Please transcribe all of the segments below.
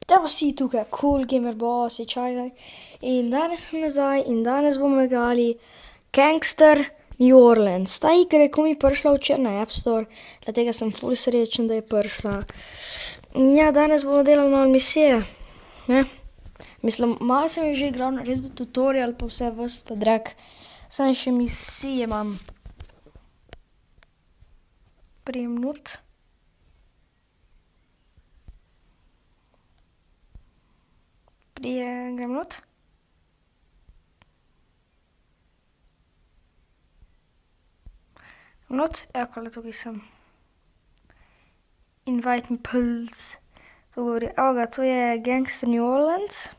Evo si tukaj, Cool Gamer Boss, čakaj. In danes smo nazaj in danes bomo igrali Gangster New Orleans. Ta igra je komi prišla včeraj na App Store, tega sem ful srečen, da je prišla. In ja, danes bomo delali malo misije, ne. Mislim, malo sem jo že igral, naredil tutorial pa vse vrsta drag. Samo še misije imam. Prijem not. Grem not. Not, evo kole tukaj sem. Invite me pulse. To govori, evo ga, to je Gangster New Orleans.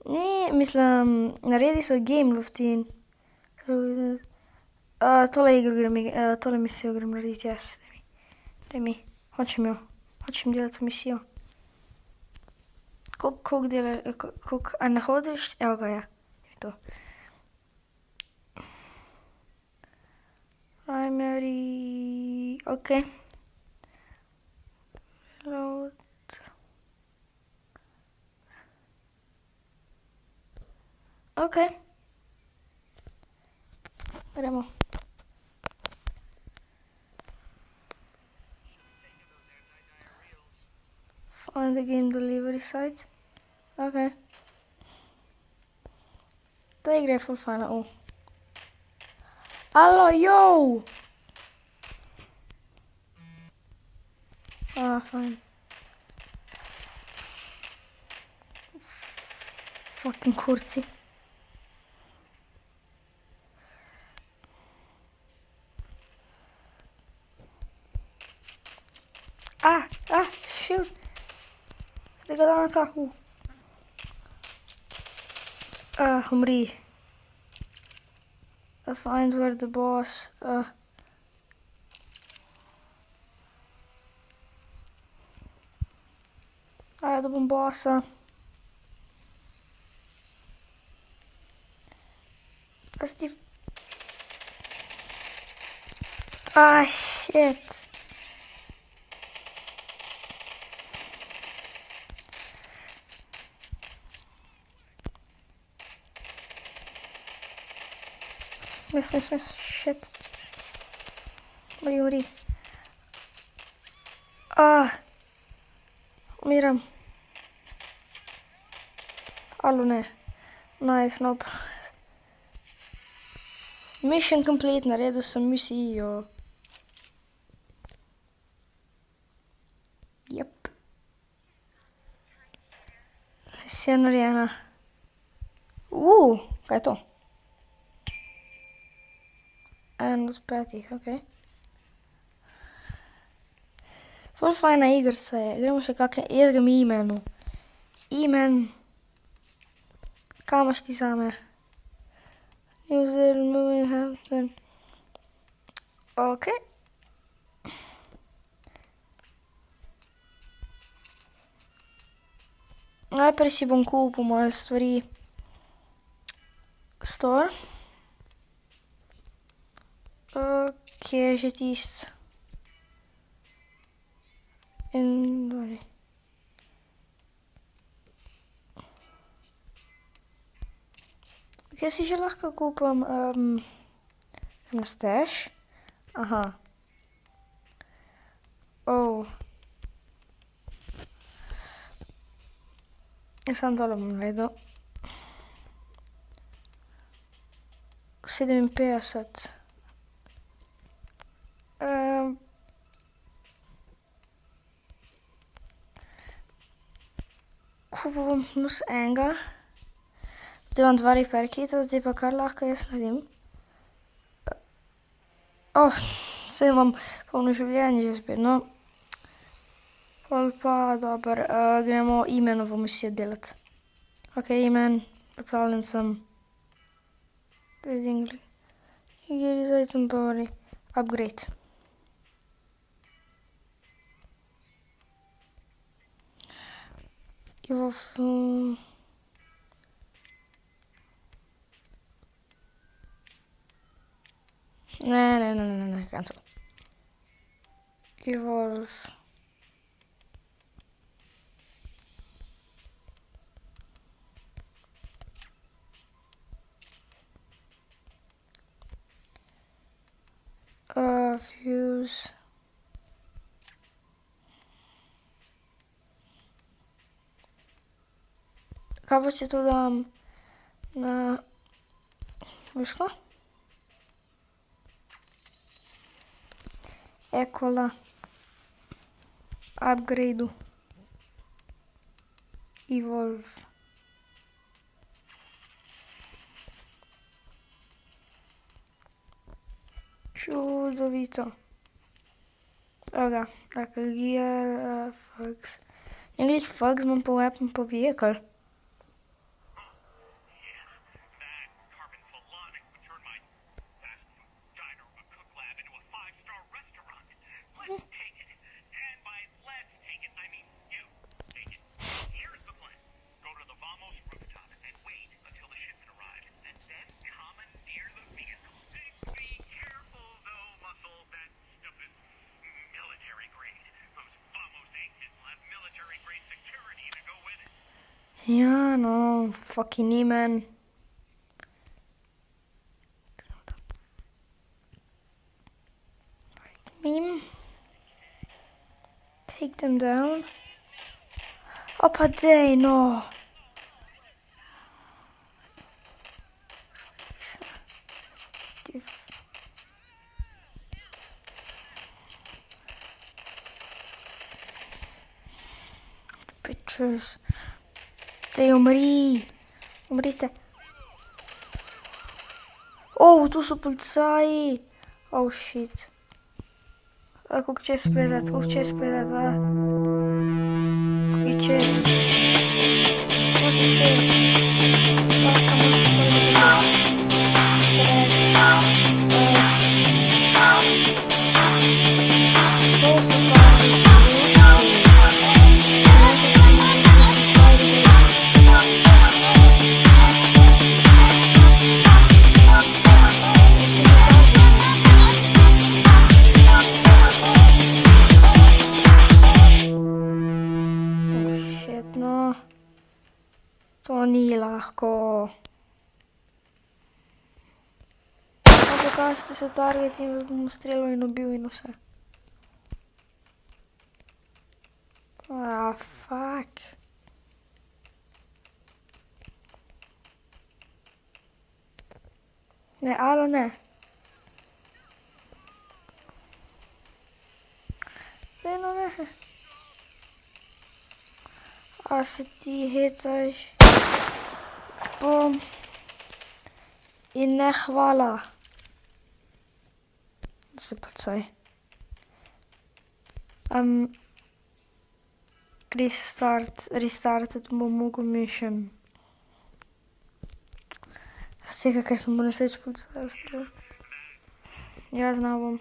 Ne, mislim, naredi so game luftin. Tole igro grem, tole misijo grem narediti jaz. Daj mi, hočem jo. Hočem delati to misijo. Koliko, a ne hodiš? Evo ga, ja. Je to. Primary, okej. Load. Okej. Gremo. Find the game delivery site. Okej. Ta igra je ful fajna, Alo, jou! Fajn. Fucking kurci. Shoot. Tega da na tla, umri. Find where the boss, da bom bossa. Shit. Miss, shit. Umri. Umiram. Alo, ne. Nice, nope. Mission complete, naredil sem misijo. Jep. Vse narejena. Kaj je to? En od 5, okej. Ful fajna igrica je, gremo še kakšne, jaz grem E-manu. E-man. Kaj imaš ti zame? User moving happen. Okej. Najprej si bom kupil moje stvari. Store. Kje je že tisto? Inventory. Kje si že lahko kupim, na stash? Aha. Samo tole bom naredil. 57. Kupil bom plus enega. Zdaj imam 2 repair kita, zdaj pa kar lahko jaz naredim. Saj imam polno življenje že spet, no. Pol pa dobro, gremo E-manovo misijo delat. Okej, E-man, pripravljen sem. Upgrade. Ne, cancel. Evolve. fuse. Kaj pa če to dam na, veš kaj? Ekola. Upgrade. Evolve. Čudovito. Evo ga, tako gear, fax. Ja, glih fax imam pa weapon pa vehicle. Ja, no, fucking E-man. Meme. Take them down. Oh, pa dej, no. Bitches. Dej, umri. Umrite. Oh, tu so policaji. Oh, shit. Koliko čez plezat, koliko čez plezat, a? Koliko čez? Koliko čez? Koliko to ni lahko. Pokažite se target in vas bom streljal in ubil in vse. Fuck. Ne, alo ne. Ne, no ne. A se ti hecaš? Bum. In ne hvala. Se pacaj. Restarted Momogo mission. Sega, ker sem bo neseč pacaj ustrel. Ja, znal bom.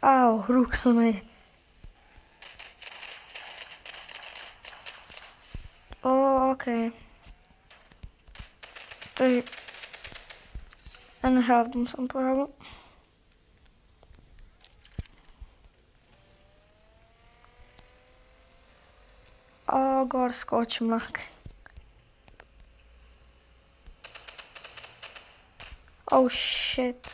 Au, ruknil me je. Okej. To je... Eno health bom sam porabil. Gor skočim lahko. Oh, shit.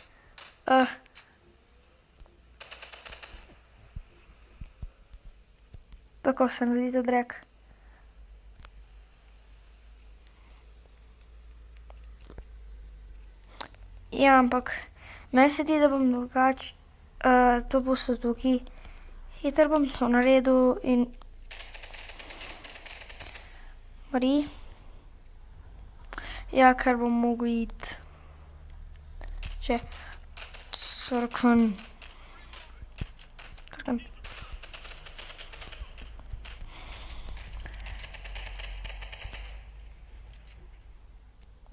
Tako se naredi ta drag. Ja, ampak meni se zdi, da bom drugače to pustil tukaj. Hitro bom to naredil in... Mari? Ja, ker bom mogel iti. Če... Crkven.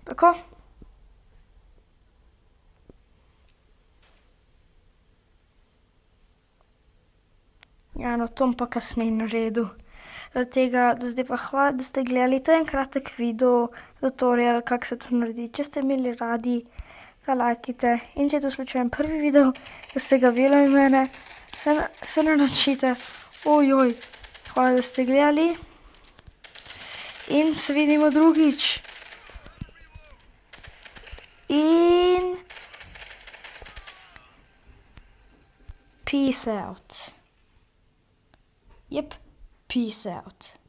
Tako. Ja, no, to bom pa kasneje naredil. Tega, do zdaj pa hvala, da ste gledali. To je en kratek video, tutorial, kako se to naredi. Če ste imeli radi, ga lajkajte. In če je to slučajno prvi video, ko ste ga videli mene, se naročite. Ojoj, hvala, da ste gledali. In se vidimo drugič. In peace out. Yep, peace out.